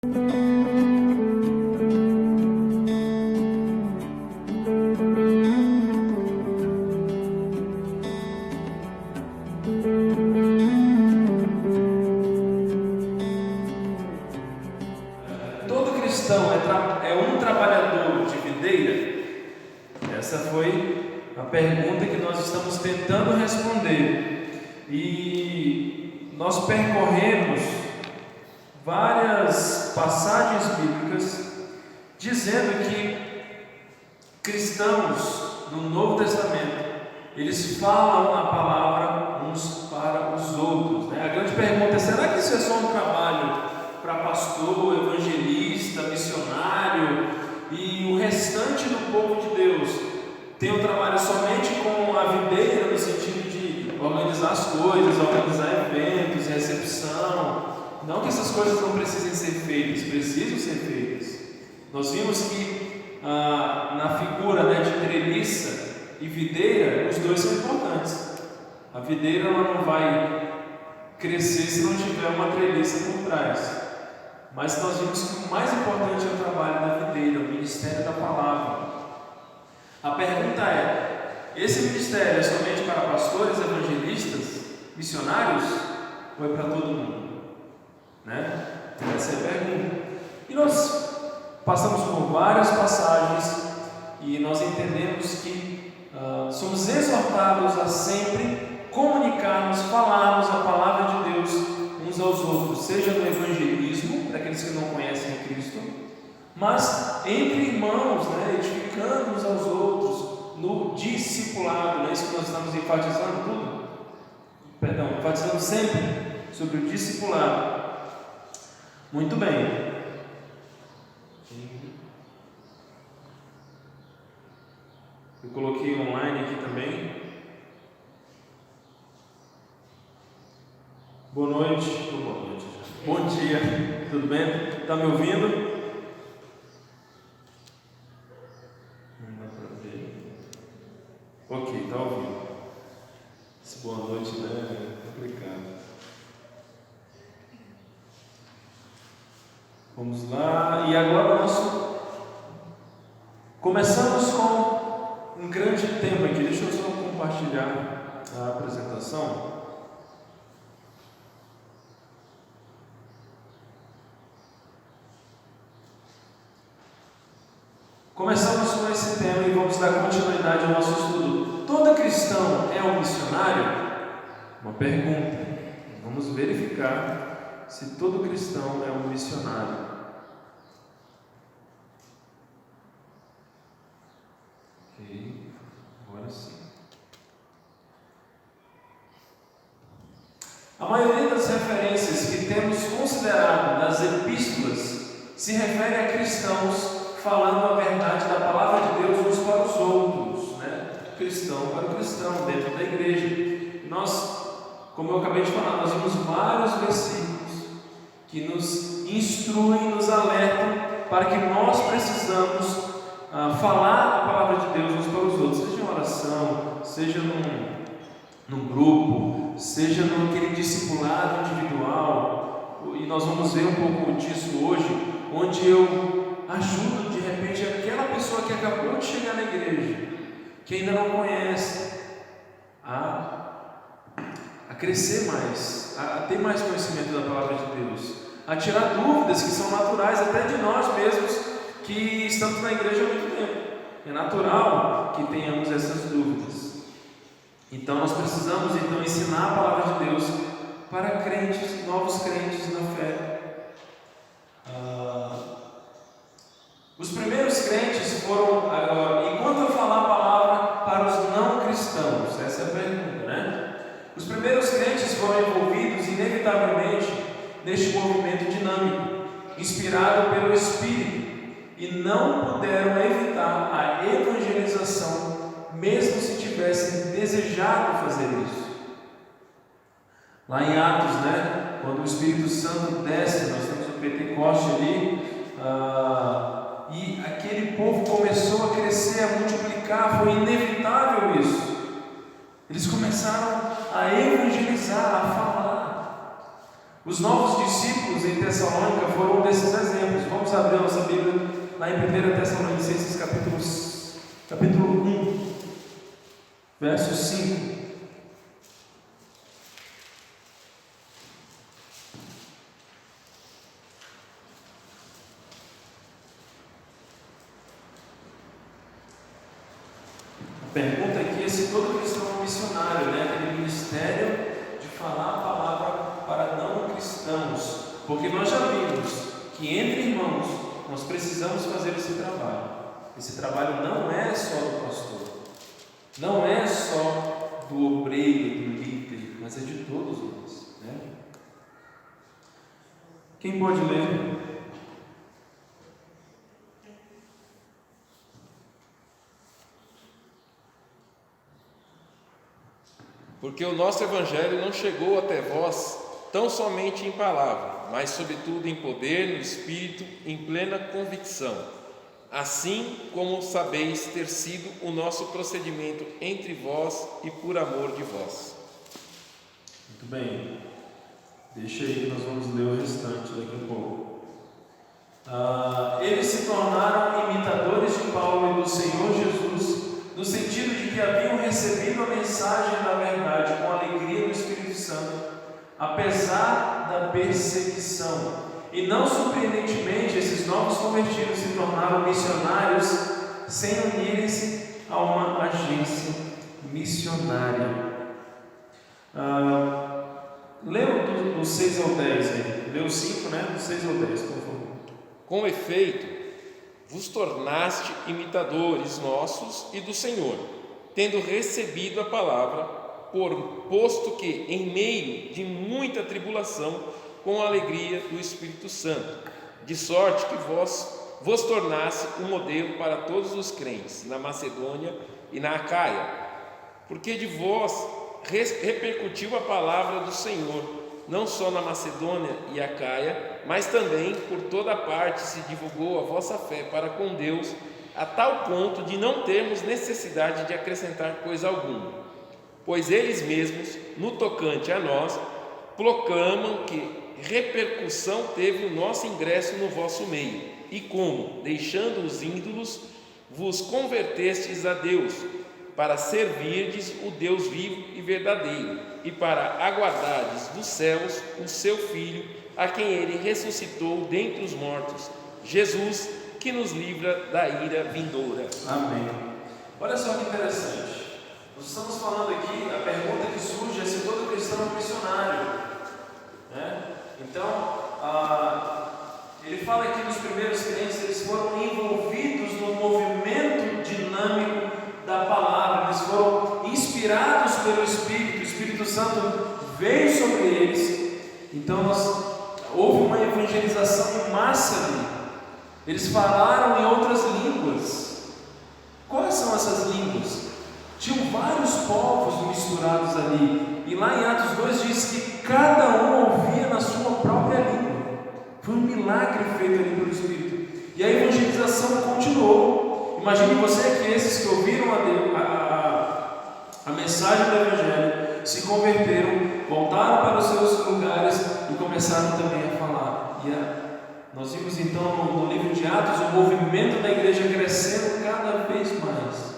Todo cristão é um trabalhador de videira? Essa foi a pergunta que nós estamos tentando responder. E nós percorremos várias passagens bíblicas dizendo que cristãos no Novo Testamento, eles falam a palavra uns para os outros, né? A grande pergunta é: será que isso é só um trabalho para pastor, evangelista, missionário, e o restante do povo de Deus tem um trabalho somente com a videira, no sentido de organizar as coisas, organizar eventos, recepção? Não que essas coisas não precisem ser feitas, precisam ser feitas. Nós vimos que na figura, né, de treliça e videira, os dois são importantes. A videira ela não vai crescer se não tiver uma treliça por trás. Mas nós vimos que o mais importante é o trabalho da videira, o ministério da palavra. A pergunta é: esse ministério é somente para pastores, evangelistas, missionários, ou é para todo mundo? Né? Essa é a pergunta. E nós passamos por várias passagens e nós entendemos que somos exortados a sempre comunicarmos, falarmos a palavra de Deus uns aos outros, seja no evangelismo, para aqueles que não conhecem a Cristo, mas entre irmãos, né, edificando uns aos outros, no discipulado, não é isso que nós estamos enfatizando tudo? Enfatizando sempre sobre o discipulado. Muito bem. Eu coloquei online aqui também. Boa noite. Boa noite. Bom dia. Tudo bem? Está me ouvindo? Não dá para ver. Ok, está ouvindo. Esse boa noite, né? É complicado. Vamos lá. E agora nós começamos com um grande tema aqui. Deixa eu só compartilhar a apresentação. Começamos com esse tema e vamos dar continuidade ao nosso estudo. Todo cristão é um missionário? Uma pergunta. Vamos verificar se todo cristão é um missionário. Ok, agora sim. A maioria das referências que temos considerado nas epístolas se refere a cristãos falando a verdade da palavra de Deus uns para os outros, né? Cristão para o cristão, dentro da igreja. Nós, como eu acabei de falar, nós vimos vários versículos que nos instruem, nos alertam para que nós precisamos falar a palavra de Deus uns para os outros, seja em oração, seja num grupo, seja naquele discipulado individual. E nós vamos ver um pouco disso hoje, onde eu ajudo de repente aquela pessoa que acabou de chegar na igreja, que ainda não conhece, a crescer mais, a ter mais conhecimento da palavra de Deus, a tirar dúvidas que são naturais até de nós mesmos que estamos na igreja há muito tempo. É natural que tenhamos essas dúvidas. Então nós precisamos ensinar a palavra de Deus para crentes, novos crentes na fé. Os primeiros crentes foram, enquanto eu falar a palavra para os não cristãos, essa é a pergunta, né? Os primeiros crentes foram envolvidos inevitavelmente neste movimento dinâmico, inspirado pelo Espírito, e não puderam evitar a evangelização, mesmo se tivessem desejado fazer isso. Lá em Atos, né, quando o Espírito Santo desce, nós temos o Pentecoste ali, e aquele povo começou a crescer, a multiplicar, foi inevitável isso. Eles começaram a evangelizar, a falar. Os novos discípulos em Tessalônica foram um desses exemplos. Vamos abrir a nossa Bíblia lá em 1 Tessalonicenses capítulo 1, verso 5. A pergunta aqui é se todo cristão é um missionário, né? Aquele ministério de falar a palavra para não cristãos, porque nós já vimos que entre irmãos nós precisamos fazer esse trabalho. Esse trabalho não é só do pastor, não é só do obreiro, do líder, mas é de todos nós, né? Quem pode ler? Porque o nosso Evangelho não chegou até vós tão somente em palavra, mas sobretudo em poder, no Espírito, em plena convicção, assim como sabeis ter sido o nosso procedimento entre vós e por amor de vós. Muito bem, deixa aí que nós vamos ler o restante daqui a pouco. Eles se tornaram imitadores de Paulo e do Senhor Jesus, no sentido de que haviam recebido a mensagem da verdade com alegria do Espírito Santo, apesar da perseguição. E não surpreendentemente, esses novos convertidos se tornaram missionários sem unirem-se a uma agência missionária. Lê do 6 ao 10 aí. Lê o 5, né? Do 6 ao 10, por favor. Com efeito, vos tornaste imitadores nossos e do Senhor, tendo recebido a palavra, posto que, em meio de muita tribulação, com a alegria do Espírito Santo, de sorte que vos tornasse um modelo para todos os crentes, na Macedônia e na Acaia, porque de vós repercutiu a palavra do Senhor, não só na Macedônia e Acaia, mas também por toda parte se divulgou a vossa fé para com Deus, a tal ponto de não termos necessidade de acrescentar coisa alguma, pois eles mesmos, no tocante a nós, proclamam que repercussão teve o nosso ingresso no vosso meio, e como, deixando os ídolos, vos convertestes a Deus, para servirdes o Deus vivo e verdadeiro, e para aguardardes dos céus o seu Filho, a quem ele ressuscitou dentre os mortos, Jesus, que nos livra da ira vindoura. Amém. Olha só que interessante. Nós estamos falando aqui, a pergunta que surge é se todo cristão é missionário, né? Então, ele fala aqui dos primeiros crentes, eles foram envolvidos no movimento dinâmico da palavra, eles foram inspirados pelo Espírito, o Espírito Santo veio sobre eles. Então houve uma evangelização em massa ali. Eles falaram em outras línguas. Quais são essas línguas? Tinham vários povos misturados ali, e lá em Atos 2 diz que cada um ouvia na sua própria língua. Foi um milagre feito ali pelo Espírito, e a evangelização continuou. Imagine você que esses que ouviram a mensagem do Evangelho se converteram, voltaram para os seus lugares e começaram também a falar. Nós vimos então no livro de Atos o movimento da igreja crescendo cada vez mais.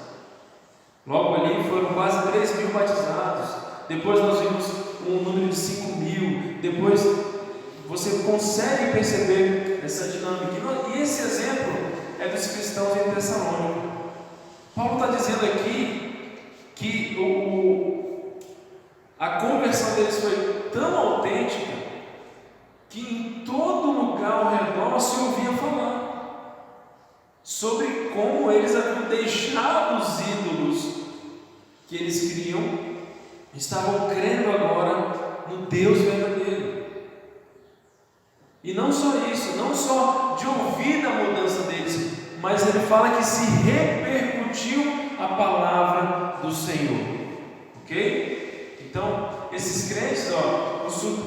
Logo ali foram quase 3.000 batizados. Depois nós vimos um número de 5.000. Depois você consegue perceber essa dinâmica. E esse exemplo é dos cristãos em Tessalônica. Paulo está dizendo aqui que a conversão deles foi tão autêntica que em todo lugar ao redor se ouvia falar sobre como eles haviam deixado os ídolos que eles criam, estavam crendo agora no Deus verdadeiro. E não só isso, não só de ouvir a mudança deles, mas ele fala que se repercutiu a palavra do Senhor. Ok? Então, esses crentes,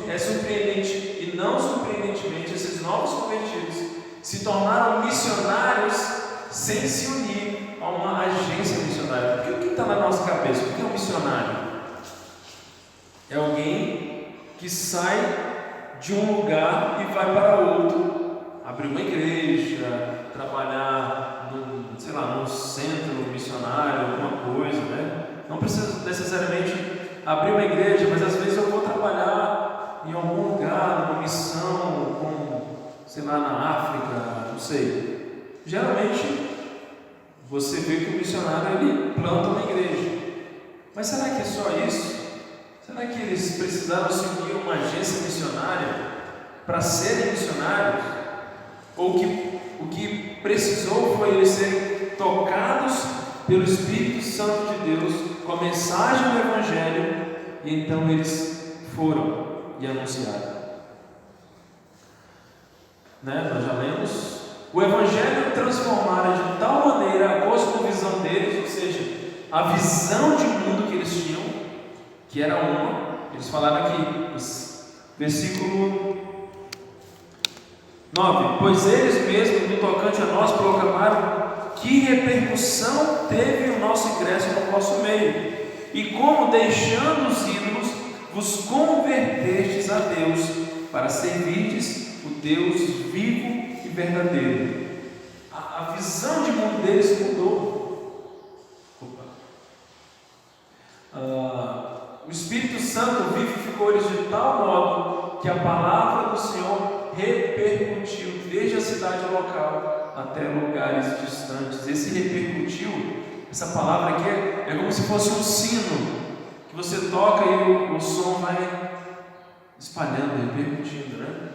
é surpreendente e não surpreendentemente, esses novos convertidos se tornaram missionários sem se unir a uma agência missionária. Porque o que está na nossa cabeça? O que é um missionário? É alguém que sai de um lugar e vai para outro, abrir uma igreja, trabalhar num centro missionário, alguma coisa, né? Não precisa necessariamente abrir uma igreja, mas às vezes eu vou trabalhar em algum lugar, numa missão, na África, não sei. Geralmente você vê que o missionário ele planta uma igreja. Mas será que é só isso? Será que eles precisaram se unir a uma agência missionária para serem missionários? Ou o que precisou foi eles serem tocados pelo Espírito Santo de Deus com a mensagem do Evangelho, e então eles foram e anunciaram. Nós já lemos. O Evangelho transformara de tal maneira a cosmovisão deles, ou seja, a visão de mundo que eles tinham, que era uma. Eles falaram aqui, versículo 9: pois eles mesmos, no tocante a nós, proclamaram que repercussão teve o nosso ingresso no vosso meio, e como, deixando os ídolos, vos convertestes a Deus, para servirdes o Deus vivo e verdadeiro. A visão de mundo deles mudou. O Espírito Santo vivificou eles de tal modo que a palavra do Senhor repercutiu desde a cidade local até lugares distantes. Esse repercutiu, essa palavra aqui é como se fosse um sino que você toca e o som vai espalhando, repercutindo, né?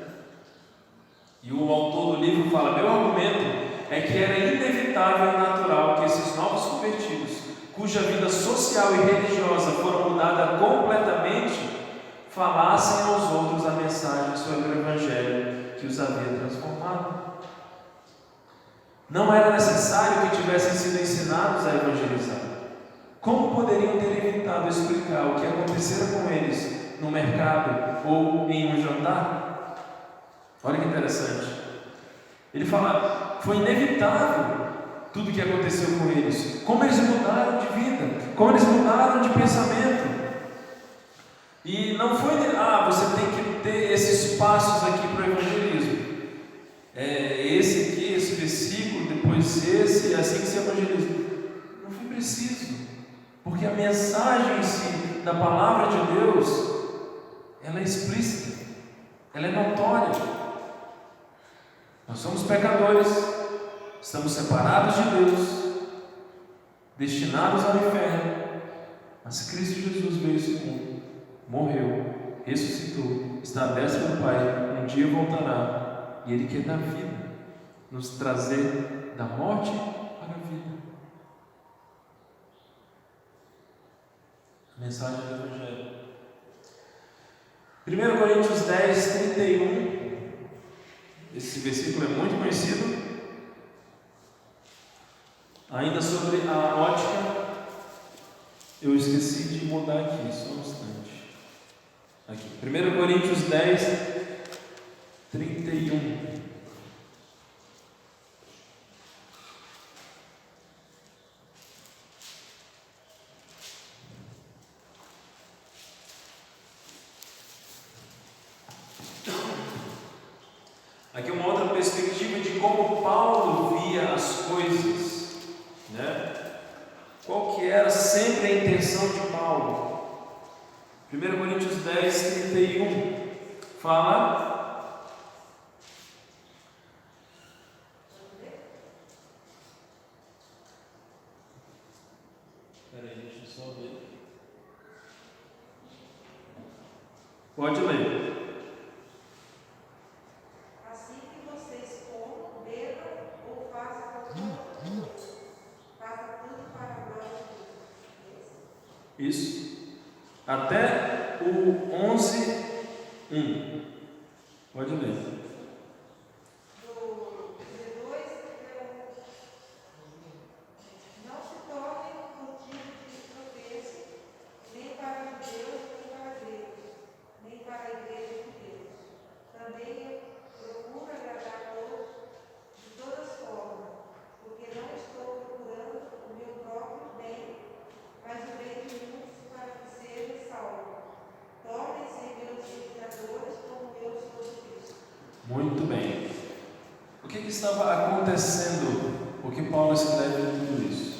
E o autor do livro fala: meu argumento é que era inevitável e natural que esses novos convertidos, cuja vida social e religiosa foram mudada completamente, falassem aos outros a mensagem sobre o Evangelho que os havia transformado. Não era necessário que tivessem sido ensinados a evangelizar. Como poderiam ter evitado explicar o que acontecera com eles no mercado ou em um jantar? Olha que interessante. Ele fala: foi inevitável tudo o que aconteceu com eles. Como eles mudaram de vida, como eles mudaram de pensamento. E não foi, você tem que ter esses passos aqui para o evangelismo. Esse aqui, esse versículo, depois esse, é assim que se evangeliza. Não foi preciso, porque a mensagem em si, da palavra de Deus, ela é explícita, ela é notória. Nós somos pecadores, estamos separados de Deus, destinados ao inferno, mas Cristo Jesus veio a esse mundo, morreu, ressuscitou, está à destra do Pai, um dia voltará, e Ele quer dar vida, nos trazer da morte para a vida. A mensagem do Evangelho. 1 Coríntios 10, 31. Esse versículo é muito conhecido. Ainda sobre a ótica, eu esqueci de mudar aqui, só um instante. Aqui, 1 Coríntios 10, 31. Aqui uma outra perspectiva de como Paulo via as coisas, né? Qual que era sempre a intenção de Paulo? 1 Coríntios 10, 31 fala: peraí, deixa eu só ver. Pode ler. Isso. Até o 11, 1. Pode ler. estava acontecendo? O que Paulo escreve de tudo isso?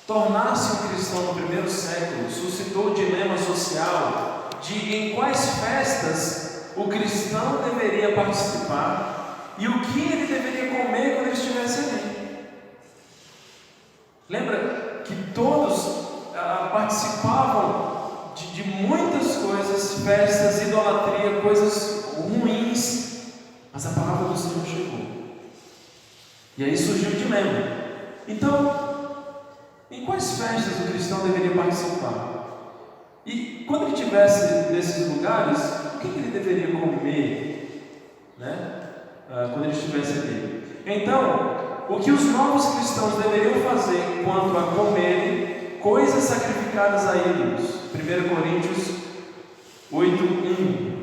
Tornar-se um cristão no primeiro século suscitou o dilema social de em quais festas o cristão deveria participar e o que ele deveria comer quando ele estivesse ali. Lembra que todos participavam de muitas coisas, festas, idolatria, coisas ruins, mas a palavra do Senhor chegou. E aí surgiu o dilema. Então, em quais festas o cristão deveria participar? E quando ele estivesse nesses lugares, o que ele deveria comer, né? Quando ele estivesse ali? Então, o que os novos cristãos deveriam fazer quanto a comerem coisas sacrificadas a ídolos? 1 Coríntios 8:1.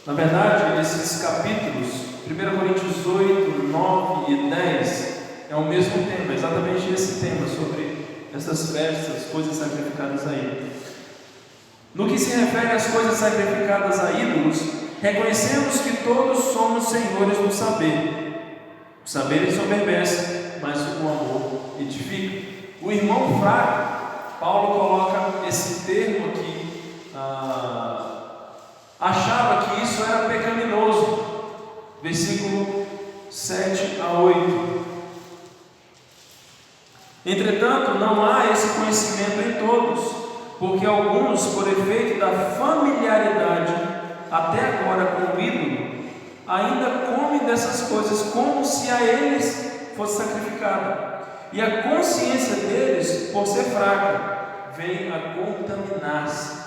Na verdade, esses capítulos 1 Coríntios 8, 9 e 10 é o mesmo tema, exatamente esse tema sobre essas festas, coisas sacrificadas a ídolos. No que se refere às coisas sacrificadas a ídolos, reconhecemos que todos somos senhores do saber. O saber ensoberbece, mas o amor edifica. O irmão fraco, Paulo coloca esse termo aqui, achava que isso era pecaminoso. Versículo 7 a 8. Entretanto, não há esse conhecimento em todos, porque alguns, por efeito da familiaridade até agora com o ídolo, ainda comem dessas coisas como se a eles fosse sacrificado, e a consciência deles, por ser fraca, vem a contaminar-se.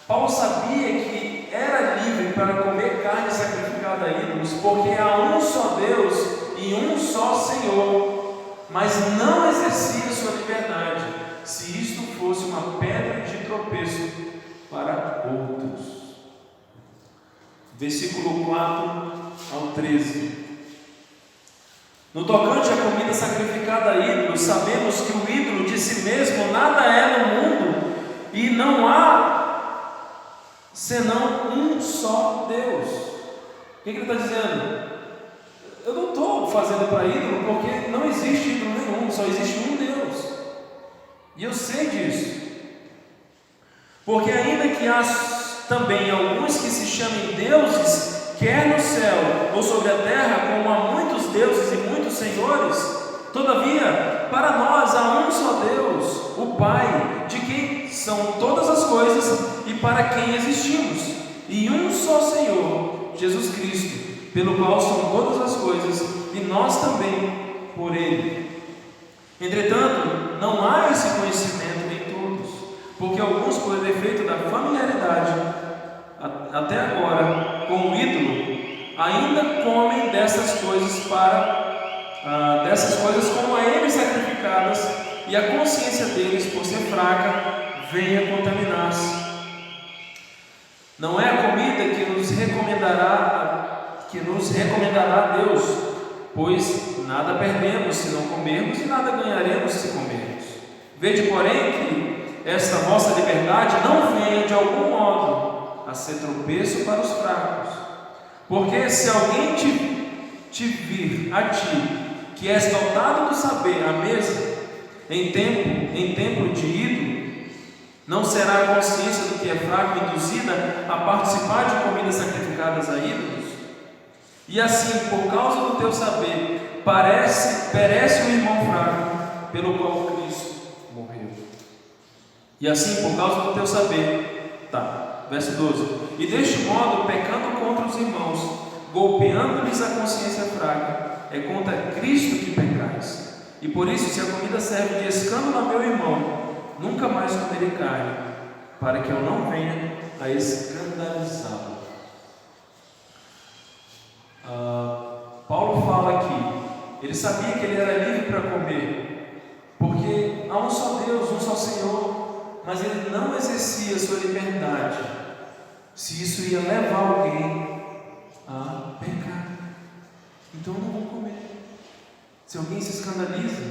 Paulo sabia que era livre para comer carne sacrificada a ídolos, porque há um só Deus e um só Senhor, mas não exercia sua liberdade, se isto fosse uma pedra de tropeço para outros. Versículo 4 ao 13. No tocante à comida sacrificada a ídolos, sabemos que o ídolo de si mesmo nada é no mundo, e não há senão um só Deus. O que ele está dizendo? Eu não estou fazendo para ídolo, porque não existe ídolo nenhum, só existe um Deus. E eu sei disso. Porque ainda que há também alguns que se chamem deuses, quer no céu ou sobre a terra, como há muitos deuses e muitos senhores, todavia, para nós há um só Deus, o Pai, de quem são todas as coisas e para quem existimos, e um só Senhor, Jesus Cristo, pelo qual são todas as coisas, e nós também por Ele. Entretanto, não há esse conhecimento em todos, porque alguns, por defeito da familiaridade até agora com o ídolo, ainda comem dessas coisas como a eles sacrificadas, e a consciência deles, por ser fraca, vem a contaminar-se. Não é a comida que nos recomendará a Deus, pois nada perdemos se não comermos e nada ganharemos se comermos. Vede, porém, que esta vossa liberdade não venha de algum modo a ser tropeço para os fracos. Porque se alguém te vir a ti, que és dotado do saber, à mesa, em tempo de ídolo, não será a consciência do que é fraco induzida a participar de comidas sacrificadas a ídolos? E assim, por causa do teu saber, perece o irmão fraco, pelo qual Cristo morreu. E assim, por causa do teu saber, verso 12. E deste modo, pecando contra os irmãos, golpeando-lhes a consciência fraca, é contra Cristo que pecais. E por isso, se a comida serve de escândalo a meu irmão, nunca mais comerei carne, para que eu não venha a escandalizá-lo. Paulo fala aqui, ele sabia que ele era livre para comer, porque há um só Deus, um só Senhor, mas ele não exercia sua liberdade, se isso ia levar alguém a pecar. Então eu não vou comer. Se alguém se escandaliza,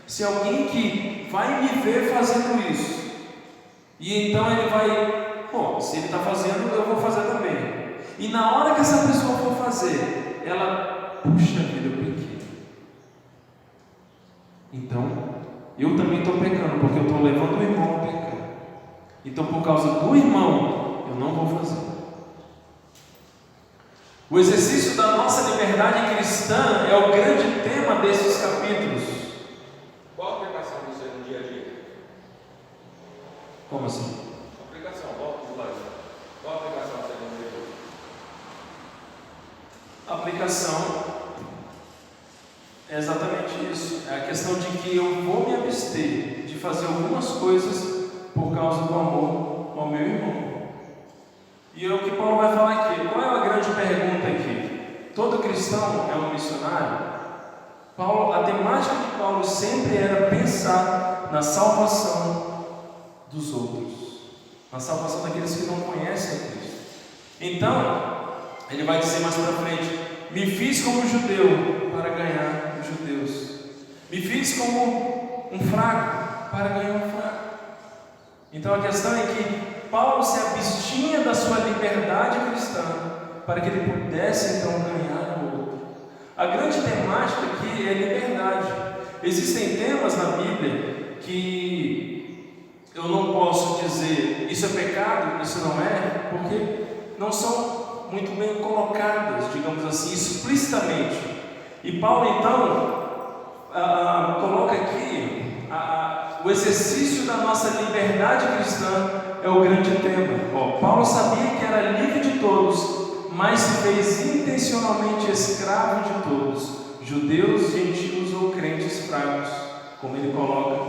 se alguém que vai me ver fazendo isso, e então ele vai, se ele está fazendo, eu vou fazer também. E na hora que essa pessoa for fazer, ela, puxa vida, eu pequei. Então, eu também estou pecando, porque eu estou levando o irmão a pecar. Então, por causa do irmão, eu não vou fazer. O exercício da nossa liberdade cristã é o grande tema desses capítulos. Qual a aplicação disso aí no dia a dia? Como assim? Aplicação, volta de lado. Qual a aplicação você tem no dia a dia? A aplicação é exatamente isso. É a questão de que eu vou me abster de fazer algumas coisas por causa do amor ao meu irmão. E é o que Paulo vai falar aqui. Qual é a grande pergunta aqui? Todo cristão é um missionário? A temática de Paulo sempre era pensar na salvação dos outros, na salvação daqueles que não conhecem a Cristo. Então, ele vai dizer mais para frente: me fiz como judeu para ganhar os judeus, me fiz como um fraco para ganhar um fraco. Então a questão é que Paulo se abstinha da sua liberdade cristã para que ele pudesse então ganhar o outro. A grande temática aqui é liberdade. Existem temas na Bíblia que eu não posso dizer isso é pecado, isso não é, porque não são muito bem colocadas, digamos assim, explicitamente. E Paulo então coloca aqui o exercício da nossa liberdade cristã é o grande tema. Paulo sabia que era livre de todos, mas se fez intencionalmente escravo de todos, judeus, gentios ou crentes fracos, como ele coloca,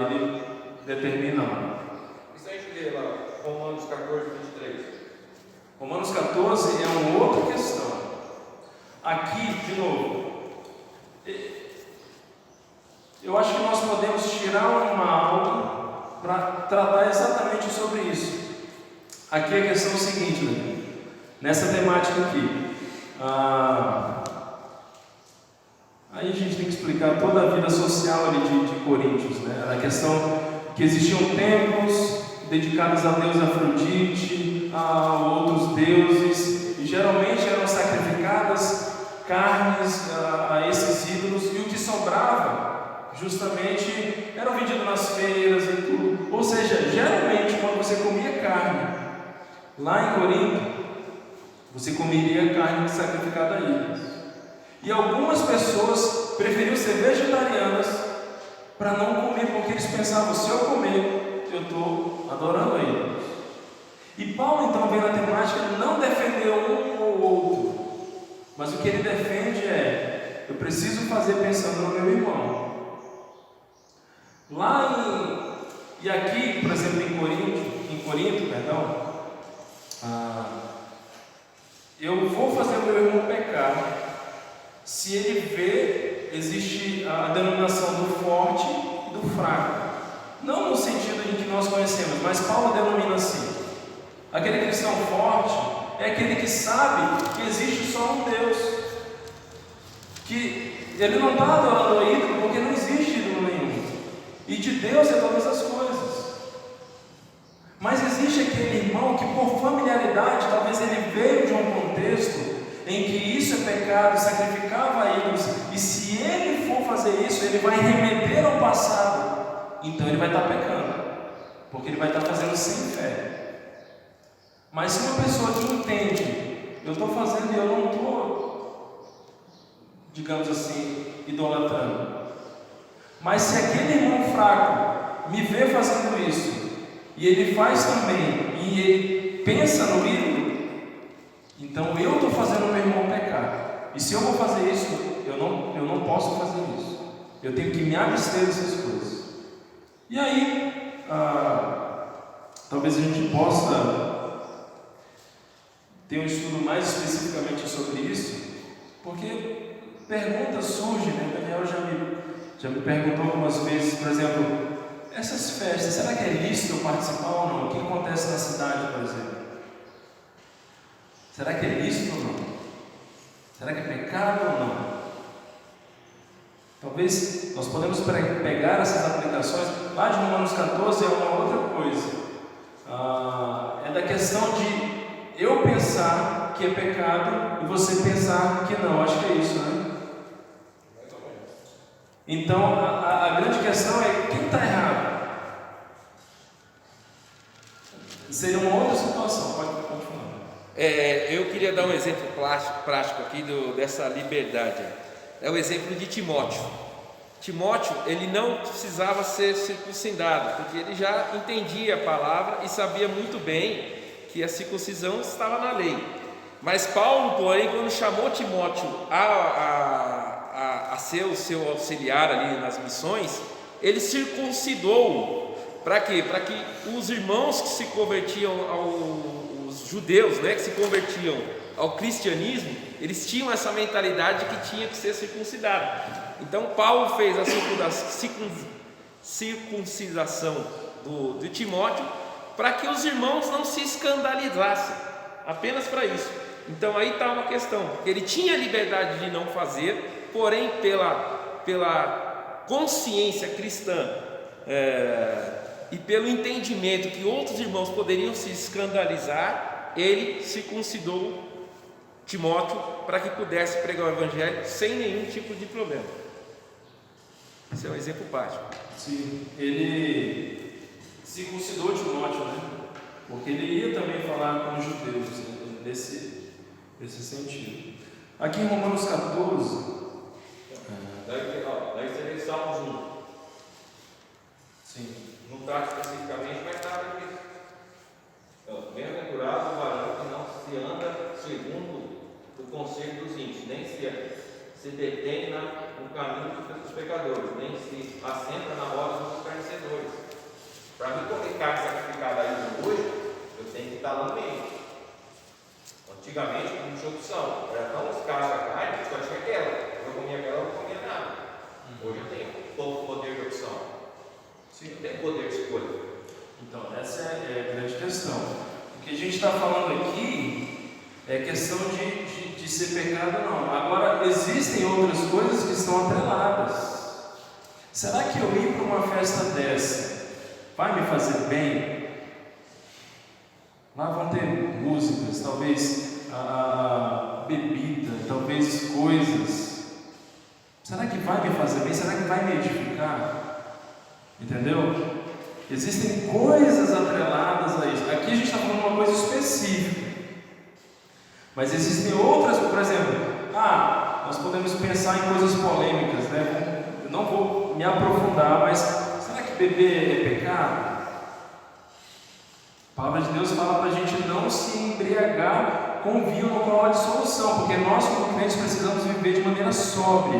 ele determina lá. Isso aí eu lê lá, Romanos 14, 23. Romanos 14 é uma outra questão. Aqui, de novo, eu acho que nós podemos tirar uma aula para tratar exatamente sobre isso. Aqui a questão é o seguinte, né? Nessa temática aqui, aí a gente tem que explicar toda a vida social ali de Coríntios, né? A questão que existiam templos dedicados a Deus Afrodite, a outros deuses, e geralmente eram sacrificadas carnes a esses ídolos, e o que sobrava justamente eram vendidos nas feiras e tudo. Ou seja, geralmente quando você comia carne lá em Corinto, você comeria carne sacrificada a ídolos. E algumas pessoas preferiam ser vegetarianas para não comer, porque eles pensavam: se eu comer, eu estou adorando a ídolos. E Paulo então vem na temática de não defender um ou outro, mas o que ele defende é: eu preciso fazer pensando no meu irmão. E aqui, por exemplo, em Corinto, eu vou fazer o meu irmão pecar se ele vê, existe a denominação do forte e do fraco, não no sentido em que nós conhecemos, mas Paulo denomina assim: aquele cristão forte é aquele que sabe que existe só um Deus, que ele não está adorando o ídolo porque não existe ídolo nenhum, e de Deus é todas as coisas. Mas existe aquele irmão que, por familiaridade, talvez ele veio de um contexto em que isso é pecado, sacrificava ídolos, e se ele for fazer isso, ele vai remeter ao passado. Então ele vai estar pecando, porque ele vai estar fazendo sem fé. Mas se uma pessoa que entende, eu estou fazendo e eu não estou, digamos assim, idolatrando. Mas se aquele irmão fraco me vê fazendo isso, e ele faz também, e ele pensa no ídolo, então eu estou fazendo o meu irmão pecar. E se eu vou fazer isso, eu não posso fazer isso. Eu tenho que me abster dessas coisas. E aí, talvez a gente possa ter um estudo mais especificamente sobre isso, porque perguntas surgem, né? Daniel já me perguntou algumas vezes, por exemplo, essas festas, será que é lícito eu participar ou não? O que acontece na cidade, por exemplo? Será que é lícito ou não? Será que é pecado ou não? Talvez nós podemos pegar essas aplicações. Lá de Romanos 14 é uma outra coisa. É da questão de eu pensar que é pecado e você pensar que não. Acho que é isso, né? Então, a grande questão é quem está errado. Seria uma outra situação, pode falar. Eu queria dar um exemplo prático aqui dessa liberdade. É o exemplo de Timóteo. Timóteo, ele não precisava ser circuncidado, porque ele já entendia a palavra e sabia muito bem que a circuncisão estava na lei. Mas Paulo, porém, quando chamou Timóteo a ser o seu auxiliar ali nas missões, ele circuncidou. Para quê? Para que os irmãos que se convertiam os judeus, né, que se convertiam ao cristianismo, eles tinham essa mentalidade que tinha que ser circuncidado. Então Paulo fez a circuncidação de Timóteo para que os irmãos não se escandalizassem, apenas para isso. Então aí está uma questão, ele tinha a liberdade de não fazer, porém pela consciência cristã e pelo entendimento que outros irmãos poderiam se escandalizar, ele circuncidou Timóteo para que pudesse pregar o evangelho sem nenhum tipo de problema. Esse é um exemplo prático. Sim, ele circuncidou Timóteo, né? Porque ele ia também falar com os judeus, nesse sentido. Aqui em Romanos 14, daí seria Salmos 1. sim. Não trata especificamente, mas nada disso. Então, bem-aventurado o varão que não se anda segundo o conselho dos ímpios, nem se detém no caminho dos pecadores, nem se assenta na roda dos escarnecedores. Para mim comer carne sacrificada aí hoje, eu tenho que estar lá no meio. Antigamente, não tinha opção, era tão escassa a carne, só tinha aquela. Eu comia aquela, eu não comia nada. Hoje eu tenho todo o poder de opção. Sim, tem poder de escolha. Então, essa é a grande questão. O que a gente está falando aqui é questão de ser pecado, não. Agora, existem outras coisas que estão atreladas. Será que eu ir para uma festa dessa vai me fazer bem? Lá vão ter músicas, talvez a bebida, talvez coisas. Será que vai me fazer bem? Será que vai me edificar? Entendeu? Existem coisas atreladas a isso. Aqui a gente está falando uma coisa específica. Mas existem outras, por exemplo, nós podemos pensar em coisas polêmicas, né? Eu não vou me aprofundar, mas será que beber é pecado? A palavra de Deus fala para a gente não se embriagar com vinho no qual há dissolução, porque nós, como crentes, precisamos viver de maneira sóbria.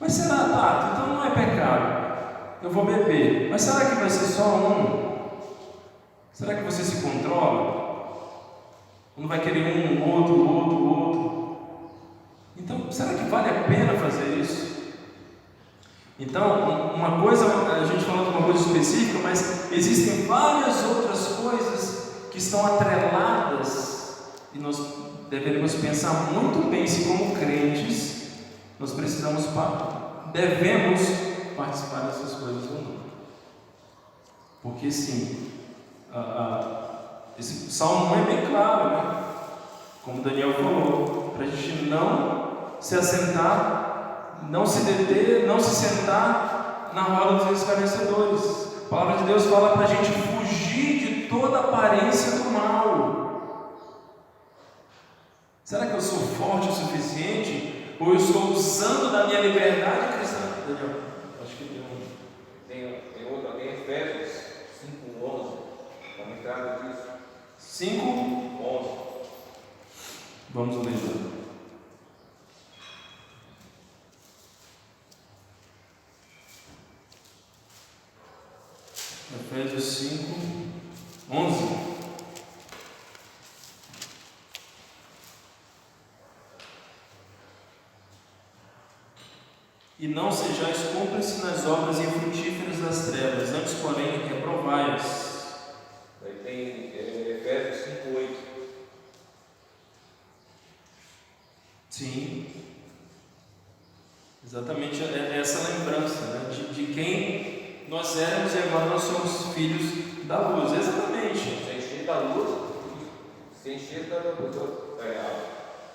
Mas será, então não é pecado. Eu vou beber, mas será que vai ser só um? Será que você se controla? Não vai querer um, outro? Então, será que vale a pena fazer isso? Então, uma coisa, a gente falando de uma coisa específica, mas existem várias outras coisas que estão atreladas e nós deveríamos pensar muito bem se, como crentes, nós devemos participar dessas coisas ou não. Porque sim, esse salmo é bem claro, né? Como Daniel falou, para a gente não se assentar, não se deter, não se sentar na roda dos escarnecedores. A palavra de Deus fala para a gente fugir de toda aparência do mal. Será que eu sou forte o suficiente? Ou eu estou usando da minha liberdade cristã? Daniel, acho que tem outra, tem Efésios 5:11, também trata disso. 5:11. Vamos ler. Efésios 5:11. E não sejais cúmplices nas obras infrutíferas das trevas, antes, porém, reprovai-as. Aí tem Efésios 5:8. Sim, exatamente essa lembrança, né, de quem nós éramos e agora nós somos filhos da luz. Exatamente. Você é filho da luz, se encher tanto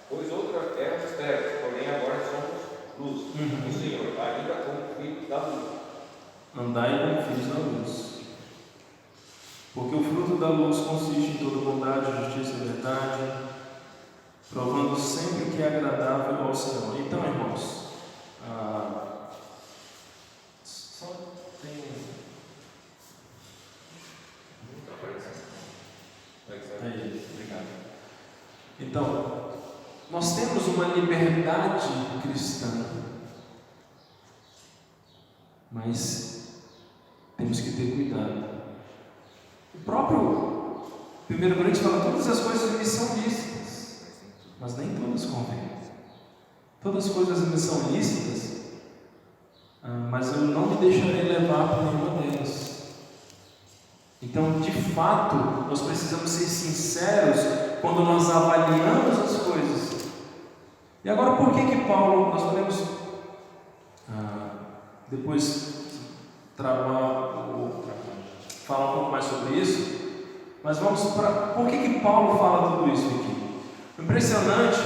pois outra éramos trevas, porém agora somos luz. O Senhor, ainda como filhos da luz. Andai como filhos da luz. Porque o fruto da luz consiste em toda bondade, justiça e verdade, provando sempre que é agradável ao Senhor. Então, irmãos, só tem. Aí, obrigado. Então, nós temos uma liberdade cristã, mas temos que ter cuidado. O próprio 1 Coríntios fala: todas as coisas me são lícitas, mas nem todas convêm. Todas as coisas me são lícitas, mas eu não me deixarei levar por nenhuma delas. Então, de fato, nós precisamos ser sinceros quando nós avaliamos as coisas. E agora, por que Paulo, nós podemos depois falar um pouco mais sobre isso, mas vamos para por que Paulo fala tudo isso aqui? Impressionante,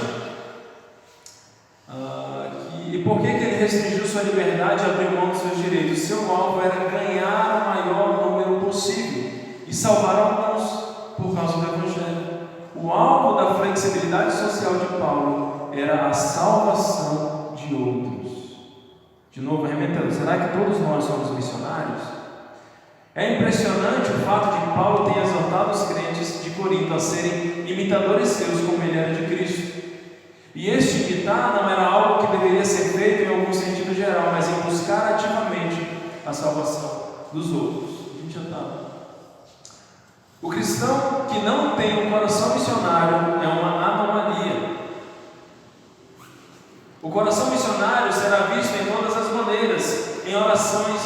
e por que ele restringiu sua liberdade e abriu mão dos seus direitos? Seu alvo era ganhar o maior número possível e salvar alguns por causa do Evangelho. O alvo da flexibilidade social de Paulo era a salvação de outros. De novo, arremetendo, será que todos nós somos missionários? É impressionante o fato de Paulo ter exortado os crentes de Corinto a serem imitadores seus como ele era de Cristo. E este imitar não era algo que deveria ser feito em algum sentido geral, mas em buscar ativamente a salvação dos outros. A gente já está. O cristão que não tem um coração missionário é uma anomalia. O coração missionário será visto em todas as maneiras, em orações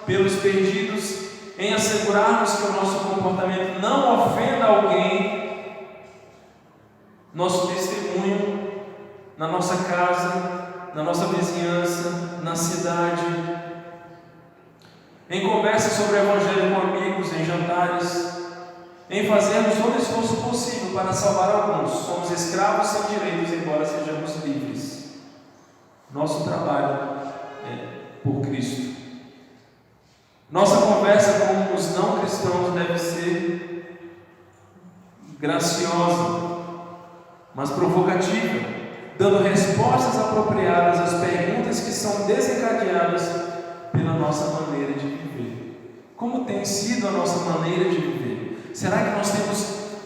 pelos perdidos, em assegurarmos que o nosso comportamento não ofenda alguém, nosso testemunho, na nossa casa, na nossa vizinhança, na cidade, em conversas sobre o Evangelho com amigos, em jantares, em fazermos todo o esforço possível para salvar alguns. Somos escravos sem direitos, embora sejamos livres. Nosso trabalho é por Cristo. Nossa conversa com os não cristãos deve ser graciosa, mas provocativa, dando respostas apropriadas às perguntas que são desencadeadas pela nossa maneira de viver. Como tem sido a nossa maneira de viver? Será que nós temos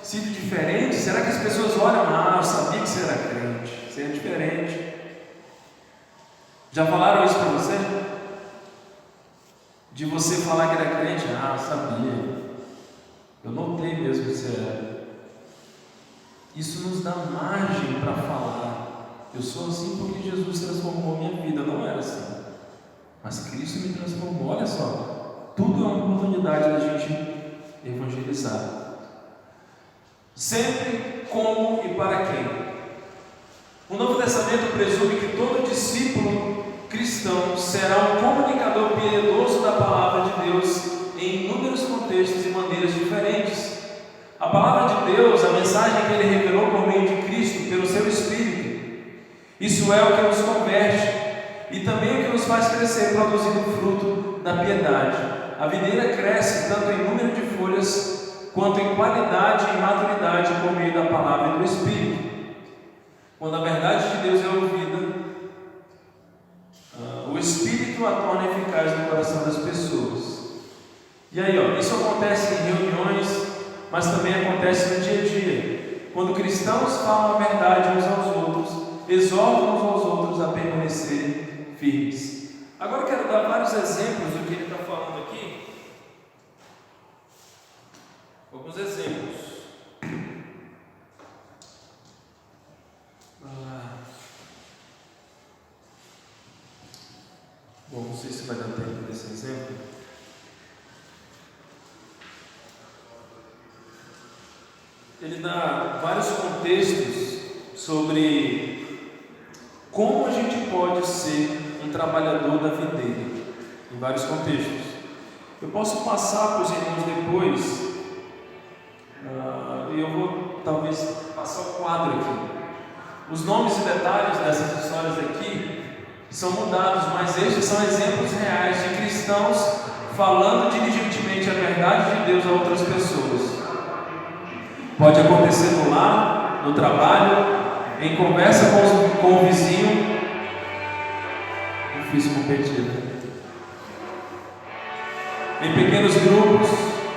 sido diferentes? Será que as pessoas olham: eu sabia que você era crente, você é diferente? Já falaram isso para você? De você falar que era crente? Eu sabia, eu notei mesmo que você era. Isso nos dá margem para falar: eu sou assim porque Jesus transformou a minha vida. Eu não era assim, mas Cristo me transformou. Olha só, tudo é uma oportunidade da gente evangelizar. Sempre como e para quem? O Novo Testamento presume que todo discípulo cristão será um comunicador piedoso da palavra de Deus em inúmeros contextos e maneiras diferentes. A palavra de Deus, a mensagem que Ele revelou por meio de Cristo, pelo seu Espírito, isso é o que nos converte e também o que nos faz crescer, produzindo fruto da piedade. A videira cresce tanto em número de folhas quanto em qualidade e maturidade por meio da palavra e do Espírito. Quando a verdade de Deus é ouvida, o Espírito a torna eficaz no coração das pessoas. E aí, isso acontece em reuniões, mas também acontece no dia a dia, quando cristãos falam a verdade uns aos outros, exortam uns aos outros a permanecerem firmes. Agora eu quero dar vários exemplos do que ele está falando aqui. Alguns exemplos. Bom, não sei se vai dar tempo desse exemplo. Ele dá vários contextos sobre como a gente pode ser um trabalhador da videira, em vários contextos. Eu posso passar para os irmãos depois, e eu vou talvez passar o quadro aqui. Os nomes e detalhes dessas histórias aqui são mudados, mas estes são exemplos reais de cristãos falando diligentemente a verdade de Deus a outras pessoas. Pode acontecer no lar, no trabalho, em conversa com o vizinho. Difícil competir, né? Em pequenos grupos,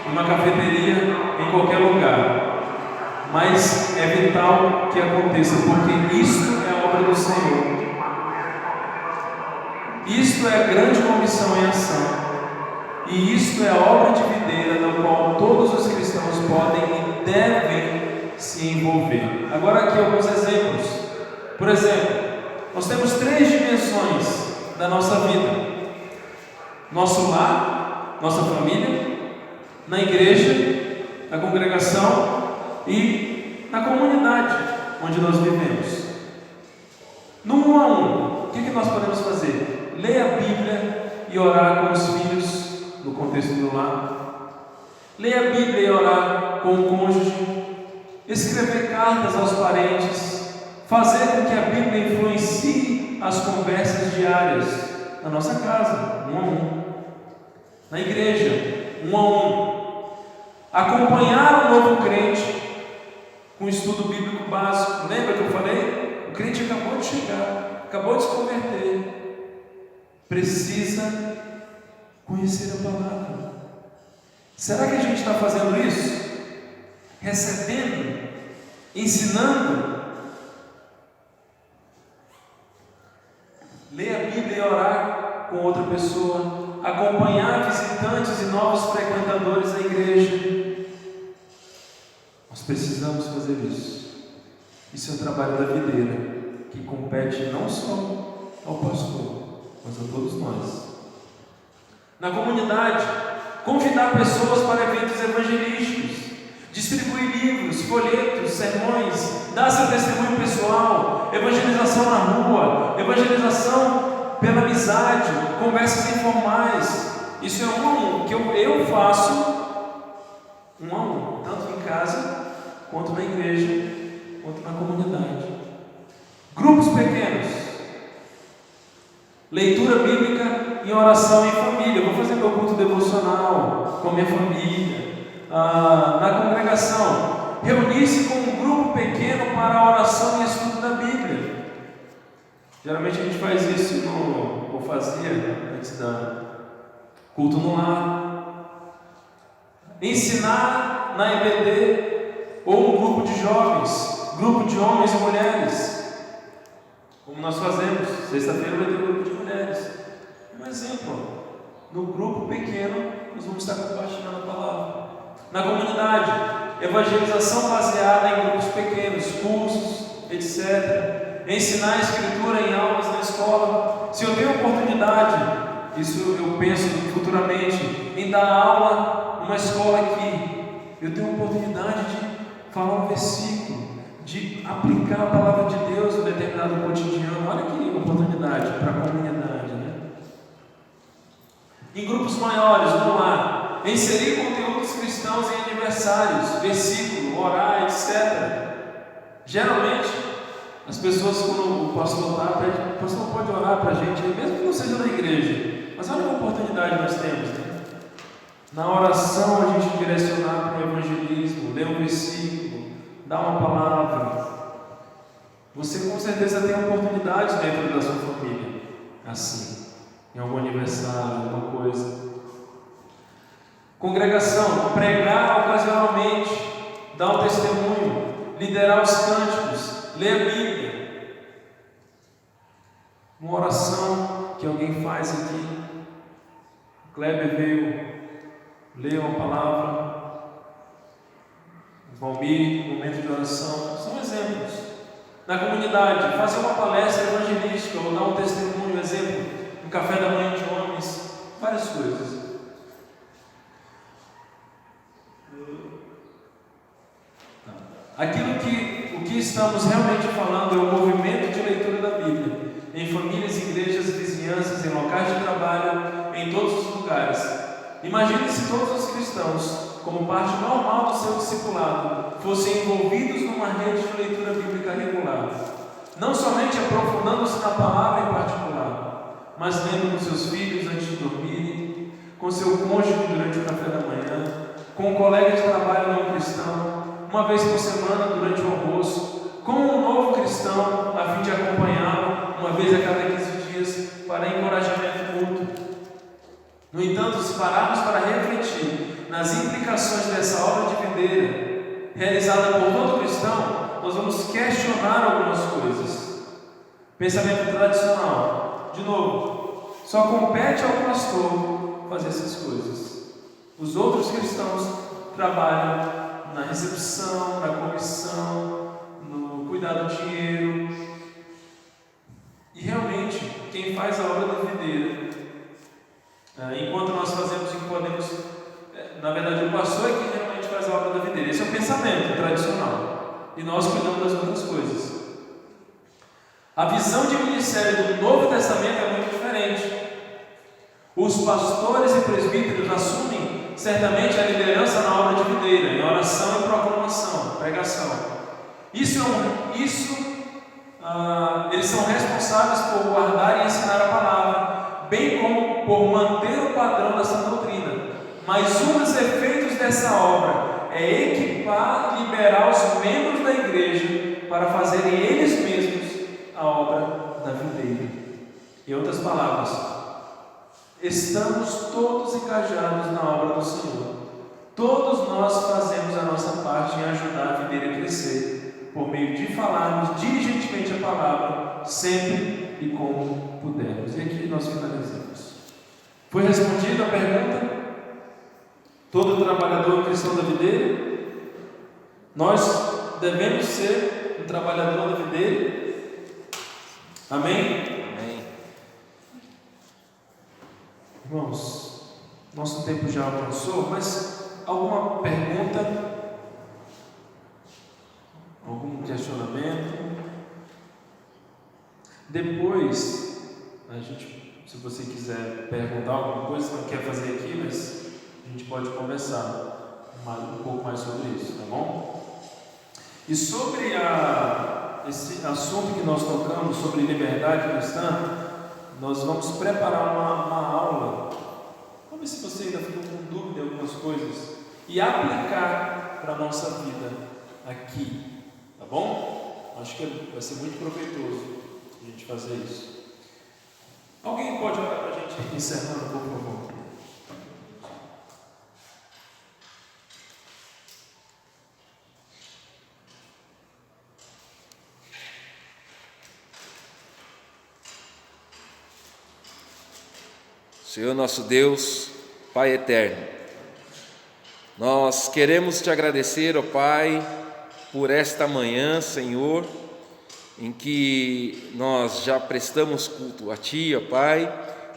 numa cafeteria, em qualquer lugar. Mas é vital que aconteça, porque isto é a obra do Senhor. Isto é a grande comissão em ação. E isto é a obra de videira na qual todos os cristãos podem e devem se envolver. Agora aqui alguns exemplos. Por exemplo, nós temos 3 dimensões da nossa vida: nosso lar, nossa família, na igreja, na congregação e na comunidade onde nós vivemos. No 1 a 1, o que nós podemos fazer? Ler a Bíblia e orar com os filhos no contexto do lar. Ler a Bíblia e orar com o cônjuge. Escrever cartas aos parentes. Fazer com que a Bíblia influencie as conversas diárias na nossa casa, 1 a 1. Na igreja, 1 a 1. Acompanhar o novo crente com estudo bíblico básico. Lembra que eu falei? O crente acabou de chegar, acabou de se converter. Precisa conhecer a palavra. Será que a gente está fazendo isso? Recebendo? Ensinando? Ler a Bíblia e orar com outra pessoa. Acompanhar visitantes e novos frequentadores da igreja. Nós precisamos fazer isso. Isso é o trabalho da videira, que compete não só ao pastor, mas a todos nós. Na comunidade, convidar pessoas para eventos evangelísticos, distribuir livros, folhetos, sermões, dar seu testemunho pessoal, evangelização na rua, evangelização pela amizade, conversas informais. Isso é 1 a 1, que eu faço 1 a 1, tanto em casa, quanto na igreja, quanto na comunidade. Grupos pequenos. Leitura bíblica e oração em família. Eu vou fazer meu culto devocional com a minha família. Na congregação, reunir-se com um grupo pequeno para a oração e estudo da Bíblia. Geralmente a gente faz isso ou fazia antes da culto no lar. Ensinar na EBD ou um grupo de jovens, grupo de homens e mulheres. Como nós fazemos, sexta-feira vai ter um grupo de mulheres. Um exemplo, no grupo pequeno nós vamos estar compartilhando a palavra. Na comunidade, evangelização baseada em grupos pequenos, cursos, etc. Ensinar a escritura em aulas na escola. Se eu tenho oportunidade, isso eu penso futuramente, em dar aula numa escola aqui, eu tenho oportunidade de falar um versículo, de aplicar a palavra de Deus em determinado cotidiano. Olha que oportunidade para a comunidade, né? Em grupos maiores, no lar, inserir conteúdos cristãos em aniversários, versículo, orar, etc. Geralmente, as pessoas, quando o pastor está, pedem: o pastor pode orar para a gente, mesmo que não seja na igreja. Mas olha que oportunidade nós temos, né? Na oração, a gente direcionar para o evangelismo, ler um versículo, dar uma palavra. Você com certeza tem oportunidades dentro da sua família, assim, em algum aniversário, alguma coisa. Congregação, pregar ocasionalmente, dar um testemunho, liderar os cânticos, ler a Bíblia. Uma oração que alguém faz aqui. O Kleber veio ler uma palavra. Valmir, momento de oração, são exemplos. Na comunidade, fazer uma palestra evangelística ou dar um testemunho, exemplo, um café da manhã de homens, várias coisas. O que estamos realmente falando é o movimento de leitura da Bíblia, em famílias, igrejas, vizinhanças, em locais de trabalho, em todos os lugares. Imagine se todos os cristãos, como parte normal do seu discipulado, fossem envolvidos numa rede de leitura bíblica regular, não somente aprofundando-se na palavra em particular, mas lendo com seus filhos antes de dormirem, com seu cônjuge durante o café da manhã, com um colega de trabalho não cristão, uma vez por semana durante o almoço, com um novo cristão, a fim de acompanhá-lo uma vez a cada 15 dias para encorajamento mútuo. No entanto, se pararmos para refletir nas implicações dessa obra de videira, realizada por todo cristão, nós vamos questionar algumas coisas. Pensamento tradicional, de novo, só compete ao pastor fazer essas coisas. Os outros cristãos trabalham na recepção, na comissão, no cuidar do dinheiro. E realmente, quem faz a obra da videira, enquanto nós fazemos o que podemos, na verdade o pastor é que realmente faz a obra da videira. Esse é o pensamento tradicional. E nós cuidamos das outras coisas. A visão de ministério do Novo Testamento é muito diferente. Os pastores e presbíteros assumem certamente a liderança na obra de videira, em oração e proclamação, pregação. Eles são responsáveis por guardar e ensinar a palavra, bem como por manter o padrão dessa doutrina. Mas um dos efeitos dessa obra é equipar e liberar os membros da igreja para fazerem eles mesmos a obra da videira. Em outras palavras, estamos todos engajados na obra do Senhor. Todos nós fazemos a nossa parte em ajudar a videira a crescer, por meio de falarmos diligentemente a palavra, sempre e como pudermos. E aqui nós finalizamos. Foi respondida a pergunta? Todo trabalhador cristão da videira? Nós devemos ser um trabalhador da videira? Amém? Irmãos, nosso tempo já avançou, mas alguma pergunta? Algum questionamento? Depois, se você quiser perguntar alguma coisa, não quer fazer aqui, mas a gente pode conversar um pouco mais sobre isso, tá bom? E sobre esse assunto que nós tocamos, sobre liberdade cristã, nós vamos preparar uma aula. Vamos ver se você ainda ficou com dúvida em algumas coisas e aplicar para a nossa vida aqui, tá bom? Acho que vai ser muito proveitoso a gente fazer isso. Alguém pode orar para a gente encerrando, por favor? Senhor nosso Deus, Pai eterno, nós queremos te agradecer, ó Pai, por esta manhã, Senhor, em que nós já prestamos culto a Ti, ó Pai,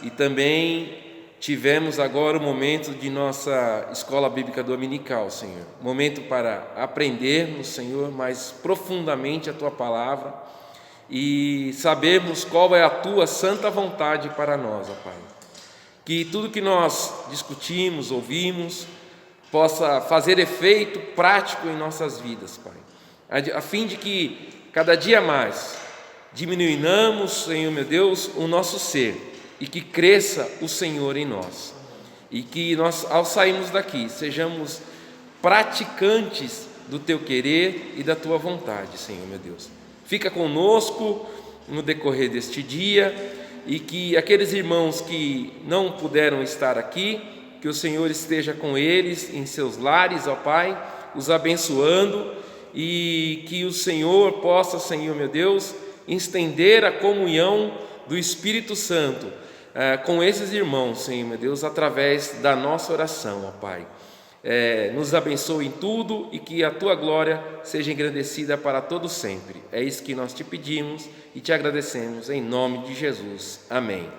e também tivemos agora o momento de nossa escola bíblica dominical, Senhor. Momento para aprendermos, Senhor, mais profundamente a Tua palavra e sabermos qual é a Tua santa vontade para nós, ó Pai. Que tudo que nós discutimos, ouvimos, possa fazer efeito prático em nossas vidas, Pai. A fim de que cada dia mais diminuamos, Senhor meu Deus, o nosso ser e que cresça o Senhor em nós. E que nós, ao sairmos daqui, sejamos praticantes do Teu querer e da Tua vontade, Senhor meu Deus. Fica conosco no decorrer deste dia. E que aqueles irmãos que não puderam estar aqui, que o Senhor esteja com eles em seus lares, ó Pai, os abençoando, e que o Senhor possa, Senhor meu Deus, estender a comunhão do Espírito Santo com esses irmãos, Senhor meu Deus, através da nossa oração, ó Pai. Nos abençoe em tudo e que a Tua glória seja engrandecida para todo sempre. É isso que nós te pedimos e te agradecemos em nome de Jesus. Amém.